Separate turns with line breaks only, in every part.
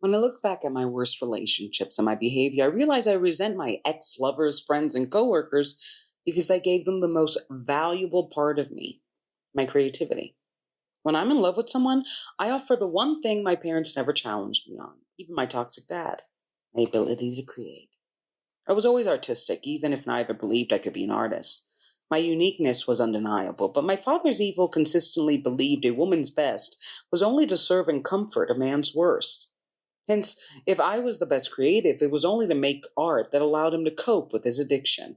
When I look back at my worst relationships and my behavior, I realize I resent my ex lovers, friends, and coworkers because I gave them the most valuable part of me, my creativity. When I'm in love with someone, I offer the one thing my parents never challenged me on, even my toxic dad: my ability to create. I was always artistic, even if neither believed I could be an artist. My uniqueness was undeniable, but my father's evil consistently believed a woman's best was only to serve and comfort a man's worst. Hence, if I was the best creative, it was only to make art that allowed him to cope with his addiction.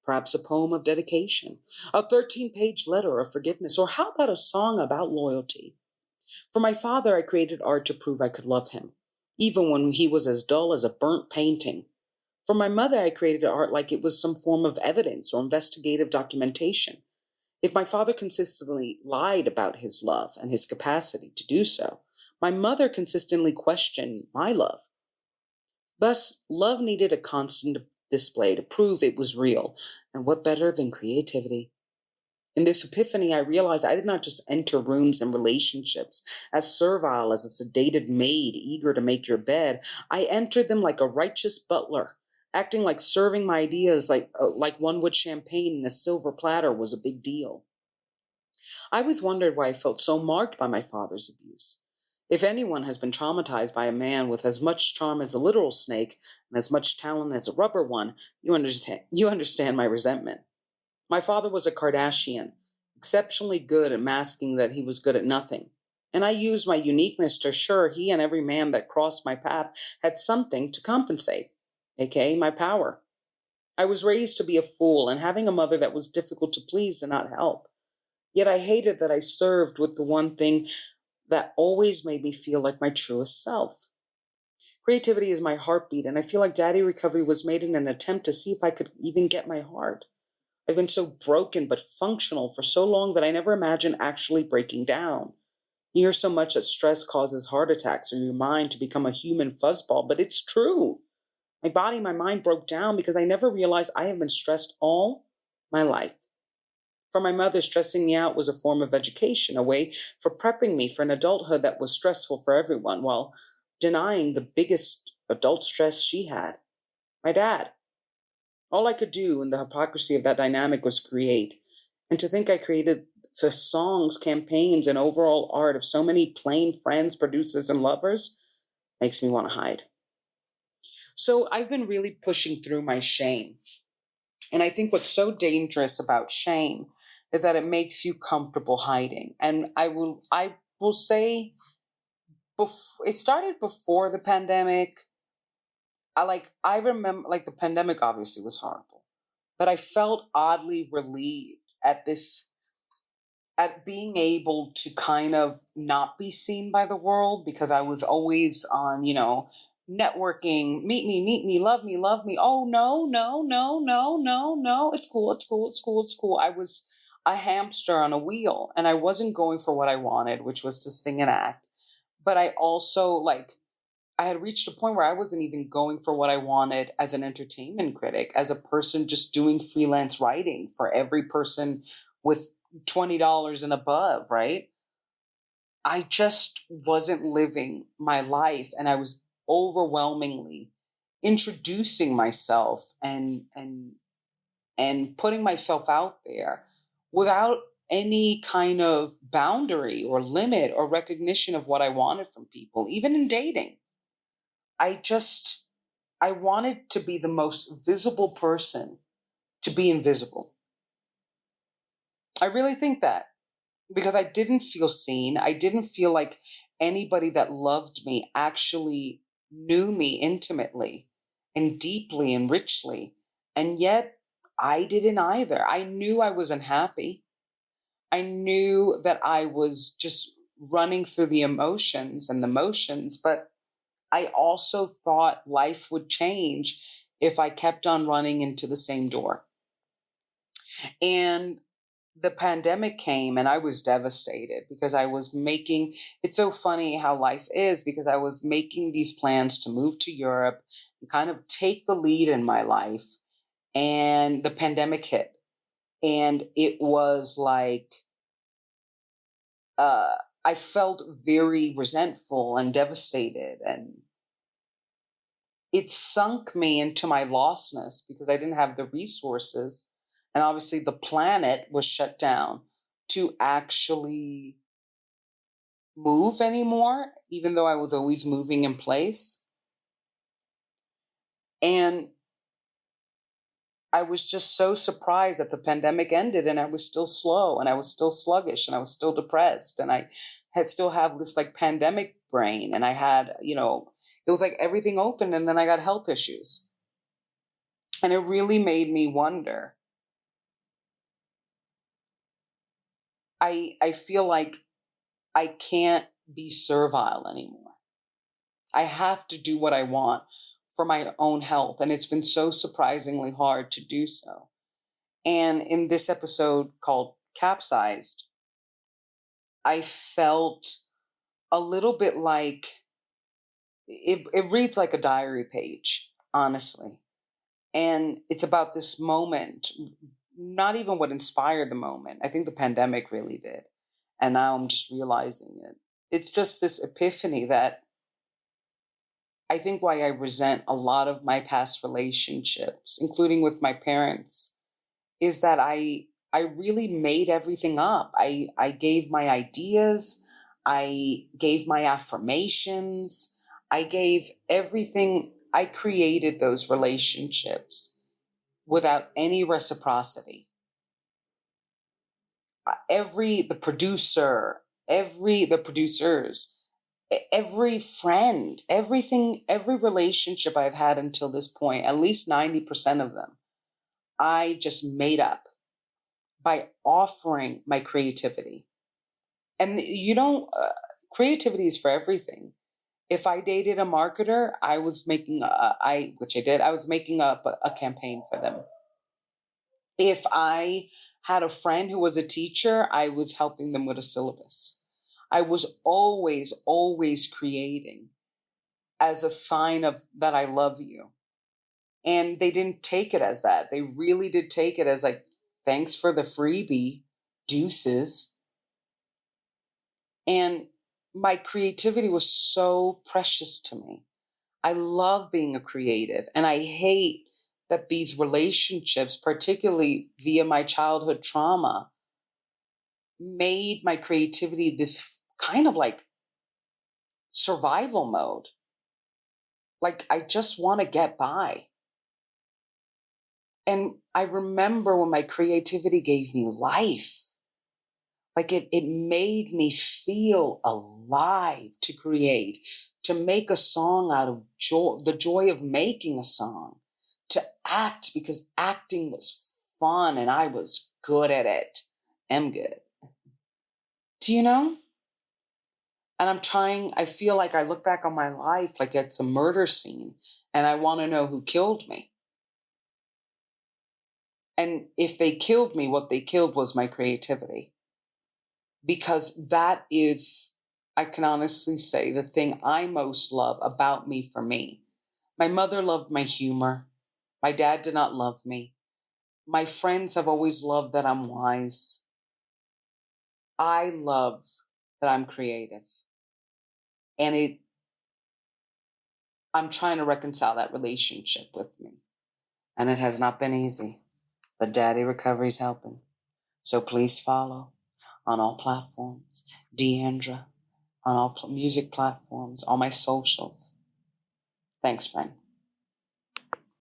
Perhaps a poem of dedication, a 13-page letter of forgiveness, or how about a song about loyalty? For my father, I created art to prove I could love him, even when he was as dull as a burnt painting. For my mother, I created art like it was some form of evidence or investigative documentation. If my father consistently lied about his love and his capacity to do so, my mother consistently questioned my love. Thus, love needed a constant display to prove it was real. And what better than creativity? In this epiphany, I realized I did not just enter rooms and relationships as servile as a sedated maid eager to make your bed. I entered them like a righteous butler, acting like serving my ideas like one would champagne in a silver platter was a big deal. I always wondered why I felt so marked by my father's abuse. If anyone has been traumatized by a man with as much charm as a literal snake and as much talent as a rubber one, you understand my resentment. My father was a Kardashian, exceptionally good at masking that he was good at nothing. And I used my uniqueness to assure he and every man that crossed my path had something to compensate, aka my power. I was raised to be a fool, and having a mother that was difficult to please did not help. Yet I hated that I served with the one thing that always made me feel like my truest self. Creativity is my heartbeat, and I feel like Daddy Recovery was made in an attempt to see if I could even get my heart. I've been so broken but functional for so long that I never imagined actually breaking down. You hear so much that stress causes heart attacks or your mind to become a human fuzzball, but it's true. My body, my mind broke down because I never realized I have been stressed all my life. For my mother, stressing me out was a form of education, a way for prepping me for an adulthood that was stressful for everyone while denying the biggest adult stress she had: my dad. All I could do in the hypocrisy of that dynamic was create. And to think I created the songs, campaigns, and overall art of so many plain friends, producers, and lovers makes me want to hide. So I've been really pushing through my shame. And I think what's so dangerous about shame is that it makes you comfortable hiding. And I will say it started before the pandemic. I remember, like, the pandemic obviously was horrible, but I felt oddly relieved at being able to kind of not be seen by the world, because I was always on, networking, meet me, love me. Oh, no, no, no, no, no, no. It's cool, it's cool, it's cool, it's cool. I was a hamster on a wheel, and I wasn't going for what I wanted, which was to sing and act. But I also, I had reached a point where I wasn't even going for what I wanted as an entertainment critic, as a person just doing freelance writing for every person with $20 and above, right? I just wasn't living my life, and I was overwhelmingly introducing myself and putting myself out there without any kind of boundary or limit or recognition of what I wanted from people, even in dating. I wanted to be the most visible person to be invisible. I really think that, because I didn't feel seen. I didn't feel like anybody that loved me actually knew me intimately and deeply and richly. And yet I didn't either. I knew I was unhappy. I knew that I was just running through the emotions and the motions, but I also thought life would change if I kept on running into the same door. And the pandemic came, and I was devastated because it's so funny how life is, because I was making these plans to move to Europe and kind of take the lead in my life. And the pandemic hit. And it was like, I felt very resentful and devastated. it sunk me into my lostness because I didn't have the resources. And obviously, the planet was shut down to actually move anymore, even though I was always moving in place. And I was just so surprised that the pandemic ended and I was still slow and I was still sluggish and I was still depressed and I had still have this like pandemic brain and I had, it was like everything opened and then I got health issues. And it really made me wonder. I feel like I can't be servile anymore. I have to do what I want for my own health. And it's been so surprisingly hard to do so. And in this episode called Capsized, I felt a little bit like it reads like a diary page, honestly. And it's about this moment, not even what inspired the moment. I think the pandemic really did. And now I'm just realizing it. It's just this epiphany that I think why I resent a lot of my past relationships, including with my parents, is that I really made everything up. I gave my ideas, I gave my affirmations, I gave everything. I created those relationships without any reciprocity. The producer, the producers, every friend, everything, every relationship I've had until this point, at least 90% of them, I just made up by offering my creativity. And creativity is for everything. If I dated a marketer, I was making which I did, I was making up a campaign for them. If I had a friend who was a teacher, I was helping them with a syllabus. I was always, always creating as a sign of that I love you. And they didn't take it as that. They really did take it as like, thanks for the freebie, deuces. And my creativity was so precious to me. I love being a creative. And I hate that these relationships, particularly via my childhood trauma, made my creativity this kind of like survival mode. Like, I just want to get by. And I remember when my creativity gave me life. Like it made me feel alive to create, to make a song out of joy, the joy of making a song, to act because acting was fun and I was good at it. Am good. Do you know? And I feel like I look back on my life like it's a murder scene and I want to know who killed me. And if they killed me, what they killed was my creativity. Because that is, I can honestly say, the thing I most love about me for me. My mother loved my humor. My dad did not love me. My friends have always loved that I'm wise. I love that I'm creative. And I'm trying to reconcile that relationship with me. And it has not been easy. But Daddy Recovery's helping. So please follow on all platforms. Deandra on all music platforms, all my socials. Thanks, friend.